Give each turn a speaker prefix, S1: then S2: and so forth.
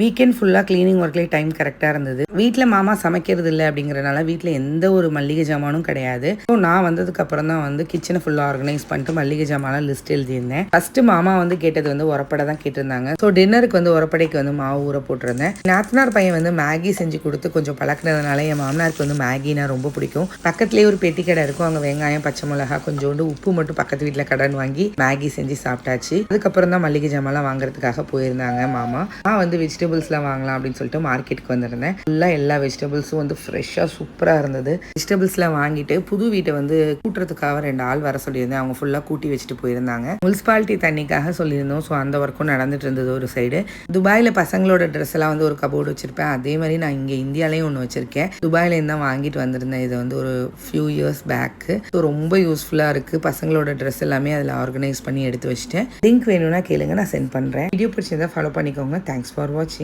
S1: Weekend ஃபுல்லாக cleaning ஒர்க்லேயே time கரெக்டாக இருந்தது. வீட்டில் மாமா சமைக்கிறது இல்லை அப்படிங்கிறனால வீட்டில் எந்த ஒரு மல்லிகை ஜாமானும் கிடையாது. ஸோ நான் வந்ததுக்கு அப்புறம் தான் வந்து கிச்சனை ஃபுல்லாக ஆர்கனைஸ் பண்ணிட்டு மல்லிகை ஜாமான் லிஸ்ட் எழுதியிருந்தேன். ஃபர்ஸ்ட் மாமா வந்து கேட்டது வந்து உரப்படை தான் கேட்டிருந்தாங்க. ஸோ டின்னருக்கு வந்து உரப்படைக்கு வந்து மாவு ஊற போட்டிருந்தேன். நாத்தனார் பையன் வந்து மேகி செஞ்சு கொடுத்து கொஞ்சம் பழக்கினதுனால என் மாமனாருக்கு வந்து மேகினா ரொம்ப பிடிக்கும். பக்கத்துலேயே ஒரு பெட்டி கடை இருக்கும். அங்கே வெங்காயம், பச்சை மிளகா, கொஞ்சோண்டு உப்பு மட்டும் பக்கத்து வீட்டில் கடன் வாங்கி மேகி செஞ்சு சாப்பிட்டாச்சு. அதுக்கப்புறம் தான் மல்லிகை ஜாமான்லாம் வாங்குறதுக்காக போயிருந்தாங்க மாமா. நான் வந்து வெஜிடபிள்ஸ்லாம் வாங்கலாம் அப்படின்னு சொல்லிட்டு மார்க்கெட்டுக்கு வந்திருந்தேன். ஃபுல்லாக எல்லா வெஜிடபிள்ஸும் வந்து ஃப்ரெஷ்ஷாக சூப்பராக இருந்தது. வெஜிடபிள்ஸ்லாம் வாங்கிட்டு புது வீட்டை வந்து கூட்டுறதுக்காக 2 ஆள் வர சொல்லியிருந்தேன். அவங்க ஃபுல்லாக கூட்டி வச்சுட்டு போயிருந்தாங்க. முனிசிபாலிட்டி தண்ணிக்காக சொல்லியிருந்தோம். ஸோ அந்த ஒர்க்கும் நடந்துட்டு இருந்தது ஒரு சைடு. துபாயில் பசங்களோட ட்ரெஸ் எல்லாம் வந்து ஒரு கபோர்டு வச்சிருப்பேன். அதே மாதிரி நான் இங்கே இந்தியாலையும் ஒன்று வச்சிருக்கேன். துபாயிலேருந்து தான் வாங்கிட்டு வந்திருந்தேன். இது வந்து ஒரு ஃபியூ இயர்ஸ் பேக்கு. ஸோ ரொம்ப யூஸ்ஃபுல்லாக இருக்குது. பசங்களோட ட்ரெஸ் எல்லாமே அதில் ஆர்கனைஸ் பண்ணி எடுத்து வச்சுட்டேன். லிங்க் வேணும்னா கேளுங்க, நான் சென்ட் பண்ணுறேன். வீடியோ பிடிச்சிருந்தா ஃபாலோ பண்ணிக்கோங்க. தேங்க்ஸ் ஃபார் வாட்சிங்.